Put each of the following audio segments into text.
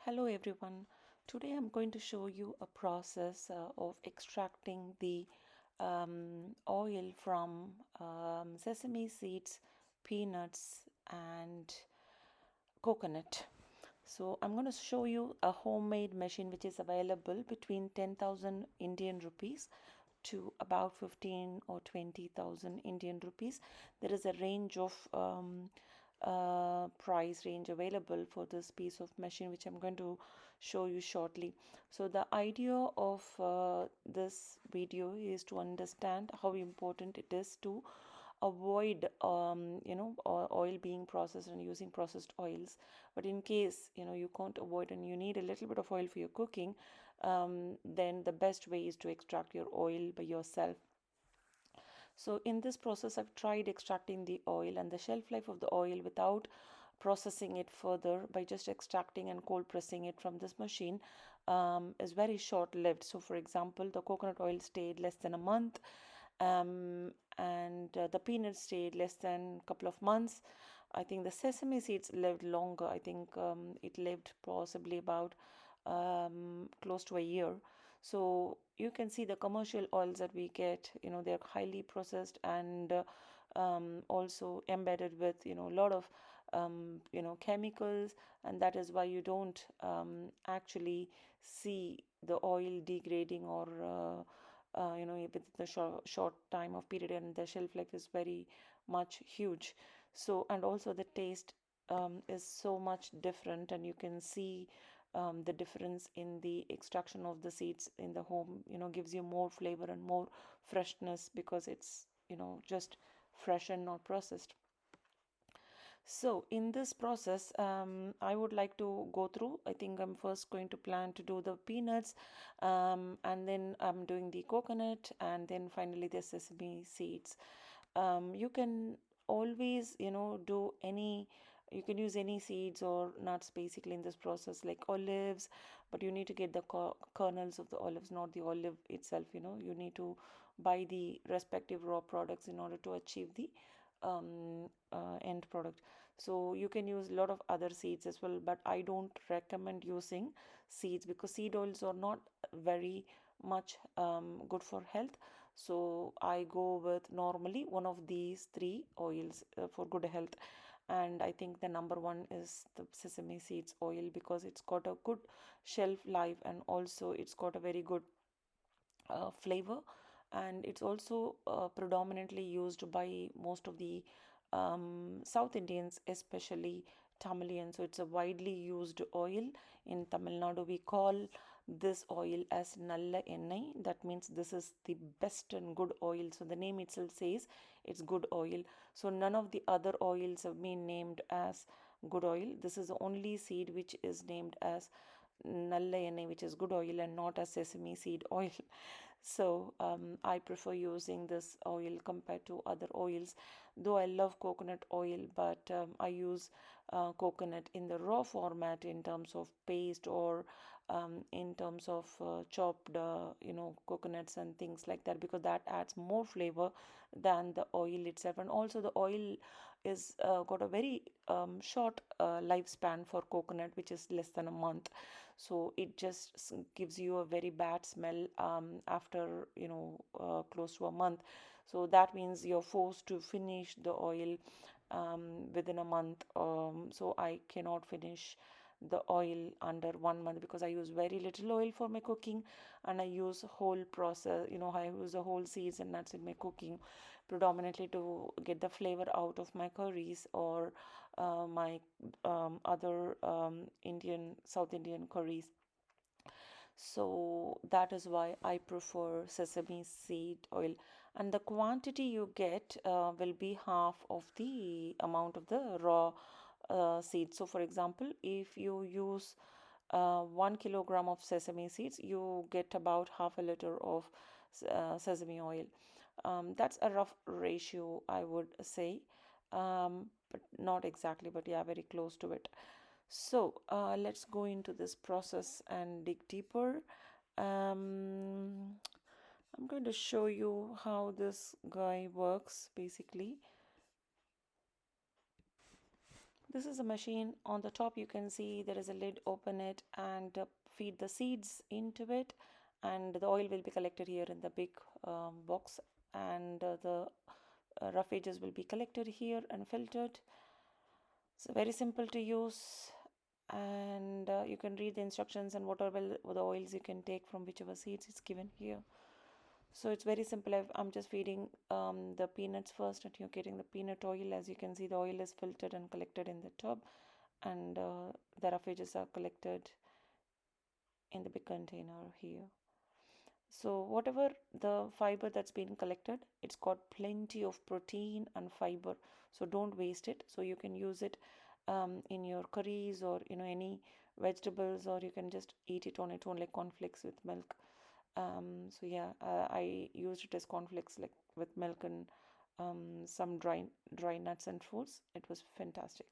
Hello everyone. Today I'm going to show you a process of extracting the oil from sesame seeds, peanuts, and coconut. So I'm going to show you a homemade machine which is available between 10,000 Indian rupees to about 15 or 20,000 Indian rupees. There is a range of price range available for this piece of machine, which I'm going to show you shortly. So the idea of this video is to understand how important it is to avoid oil being processed and using processed oils. But in case you can't avoid and you need a little bit of oil for your cooking, then the best way is to extract your oil by yourself. So in this process, I've tried extracting the oil, and the shelf life of the oil without processing it further by just extracting and cold pressing it from this machine is very short lived. So for example, the coconut oil stayed less than a month, and the peanuts stayed less than a couple of months. I think the sesame seeds lived longer. I think it lived possibly about close to a year. So you can see the commercial oils that we get, they're highly processed and also embedded with, a lot of, chemicals, and that is why you don't actually see the oil degrading or within the short time of period, and the shelf life is very much huge. So, and also the taste is so much different, and you can see the difference in the extraction of the seeds in the home, gives you more flavor and more freshness because it's, just fresh and not processed. So in this process, I would like to go through. I think I'm first going to plan to do the peanuts, and then I'm doing the coconut, and then finally the sesame seeds. You can always, do any. You can use any seeds or nuts basically in this process, like olives, but you need to get the kernels of the olives, not the olive itself. You need to buy the respective raw products in order to achieve the end product. So you can use a lot of other seeds as well, but I don't recommend using seeds because seed oils are not very much good for health. So I go with normally one of these three oils for good health, and I think the number one is the sesame seeds oil because it's got a good shelf life, and also it's got a very good flavor, and it's also predominantly used by most of the South Indians, especially Tamilians. So it's a widely used oil in Tamil Nadu. We call this oil as Nalla Ennai. That means this is the best and good oil. So the name itself says it's good oil. So none of the other oils have been named as good oil. This is the only seed which is named as Nalla Ennai, which is good oil, and not as sesame seed oil. So I prefer using this oil compared to other oils, though I love coconut oil, but I use coconut in the raw format in terms of paste or in terms of chopped coconuts and things like that, because that adds more flavor than the oil itself. And also the oil is got a very short lifespan for coconut, which is less than a month. So it just gives you a very bad smell after close to a month. So that means you're forced to finish the oil within a month. So I cannot finish the oil under 1 month because I use very little oil for my cooking, and I use whole process, I use the whole seeds and nuts in my cooking predominantly to get the flavor out of my curries or my other South Indian curries. So that is why I prefer sesame seed oil, and the quantity you get will be half of the amount of the raw seeds. So for example, if you use 1 kilogram of sesame seeds, you get about half a liter of sesame oil. That's a rough ratio, I would say, but not exactly, but yeah, very close to it. So let's go into this process and dig deeper. I'm going to show you how this guy works basically. This is a machine. On the top, you can see there is a lid. Open it and feed the seeds into it, and the oil will be collected here in the big box, and the rough edges will be collected here and filtered. So very simple to use, and you can read the instructions and whatever the oils you can take from whichever seeds it's given here. So it's very simple. I'm just feeding the peanuts first, and you're getting the peanut oil. As you can see, the oil is filtered and collected in the tub, and the roughages are collected in the big container here. So whatever the fiber that's been collected, it's got plenty of protein and fiber. So don't waste it. So you can use it in your curries, or any vegetables, or you can just eat it on its own like cornflakes with milk. So yeah, I used it as cornflakes like with milk and some dry nuts and fruits. It was fantastic.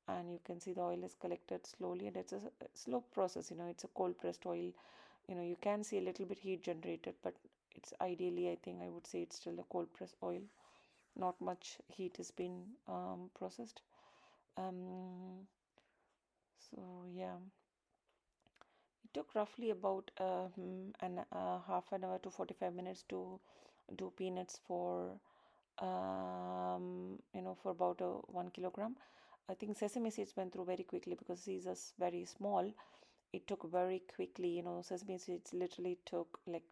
And you can see the oil is collected slowly, and it's a slow process. It's a cold pressed oil. You can see a little bit heat generated, but it's ideally, I think I would say, it's still a cold press oil. Not much heat has been processed. um, so yeah, it took roughly about an half an hour to 45 minutes to do peanuts for about 1 kilogram. I think sesame seeds went through very quickly because these are very small. It took very quickly. Sesame seeds literally took like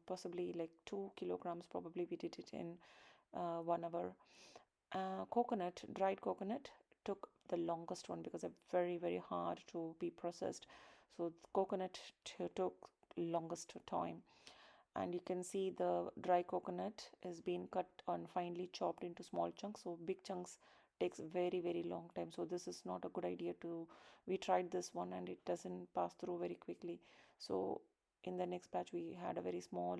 possibly like 2 kilograms. Probably we did it in 1 hour. Coconut, dried coconut, took the longest one because they're very, very hard to be processed. So coconut took longest time. And you can see the dry coconut is being cut and finely chopped into small chunks. So big chunks takes very, very long time. So this is not a good idea to. We tried this one and it doesn't pass through very quickly. So in the next batch we had a very small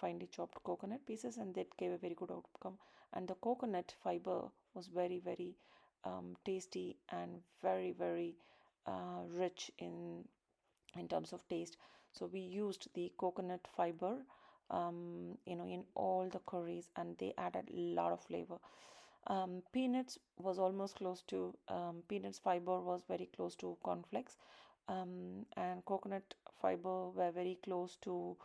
finely chopped coconut pieces, and that gave a very good outcome. And the coconut fiber was very, very tasty and very, very rich in terms of taste. So we used the coconut fiber in all the curries, and they added a lot of flavor. Peanuts was almost close to peanuts fiber was very close to cornflakes, and coconut fiber were very close to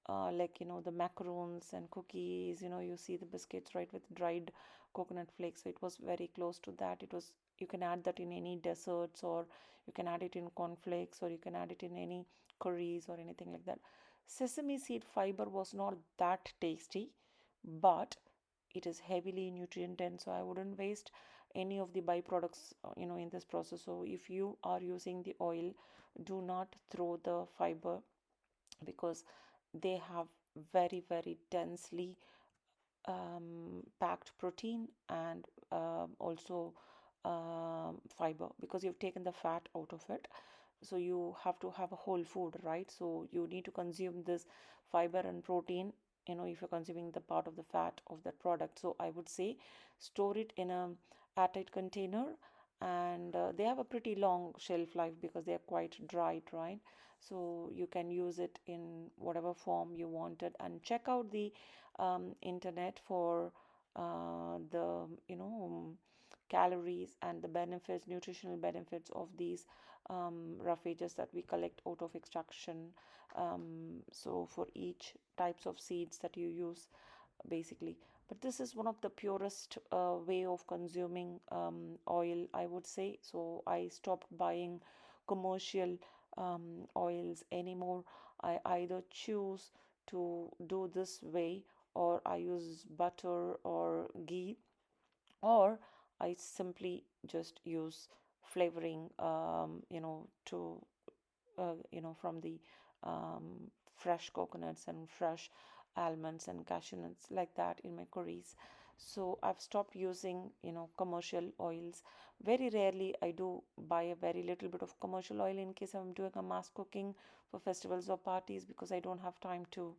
like the macaroons and cookies. You see the biscuits, right, with dried coconut flakes. So it was very close to that. It was, you can add that in any desserts, or you can add it in cornflakes, or you can add it in any curries or anything like that. Sesame seed fiber was not that tasty, but it is heavily nutrient dense, so I wouldn't waste any of the byproducts in this process. So if you are using the oil, do not throw the fiber, because they have very, very densely packed protein, and also fiber, because you've taken the fat out of it. So you have to have a whole food, right? So you need to consume this fiber and protein, if you're consuming the part of the fat of that product. So I would say store it in a airtight container, and they have a pretty long shelf life because they are quite dried, right? So you can use it in whatever form you wanted, and check out the internet for the calories and the benefits, nutritional benefits of these roughages that we collect out of extraction. So for each types of seeds that you use, basically. But this is one of the purest way of consuming oil, I would say. So I stopped buying commercial oils anymore. I either choose to do this way, or I use butter or ghee, or I simply just use flavoring, from the fresh coconuts and fresh almonds and cashew nuts, like that, in my curries. So I've stopped using commercial oils. Very rarely I do buy a very little bit of commercial oil in case I'm doing a mass cooking for festivals or parties, because I don't have time to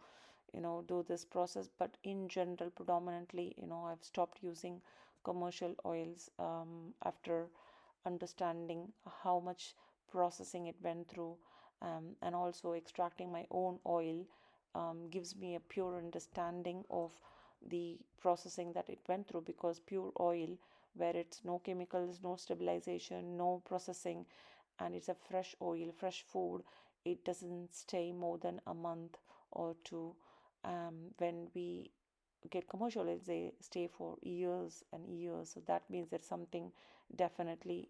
do this process. But in general, predominantly, I've stopped using commercial oils after understanding how much processing it went through, and also extracting my own oil gives me a pure understanding of the processing that it went through, because pure oil, where it's no chemicals, no stabilization, no processing, and it's a fresh oil, fresh food, it doesn't stay more than a month or two. When we get commercial oils, they stay for years and years. So that means there's something definitely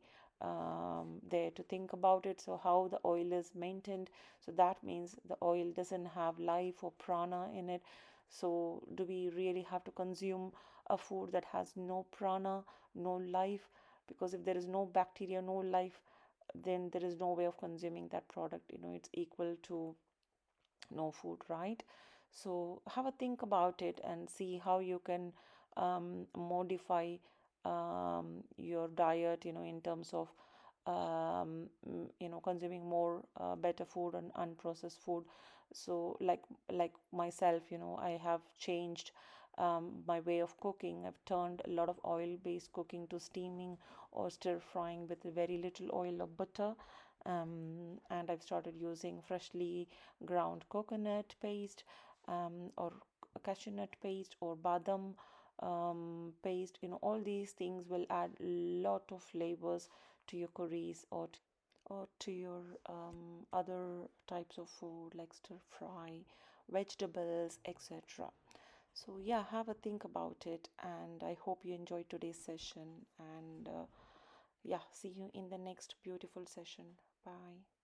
there to think about it. So how the oil is maintained, so that means the oil doesn't have life or prana in it. So do we really have to consume a food that has no prana, no life? Because if there is no bacteria, no life, then there is no way of consuming that product. It's equal to no food, right? So have a think about it and see how you can modify your diet, in terms of consuming more better food and unprocessed food. So like myself, I have changed my way of cooking. I've turned a lot of oil-based cooking to steaming or stir frying with very little oil or butter. And I've started using freshly ground coconut paste, or cashew nut paste, or badam paste. All these things will add a lot of flavors to your curries, or to your other types of food like stir fry, vegetables, etc. So, yeah, have a think about it, and I hope you enjoyed today's session. And yeah, see you in the next beautiful session. Bye.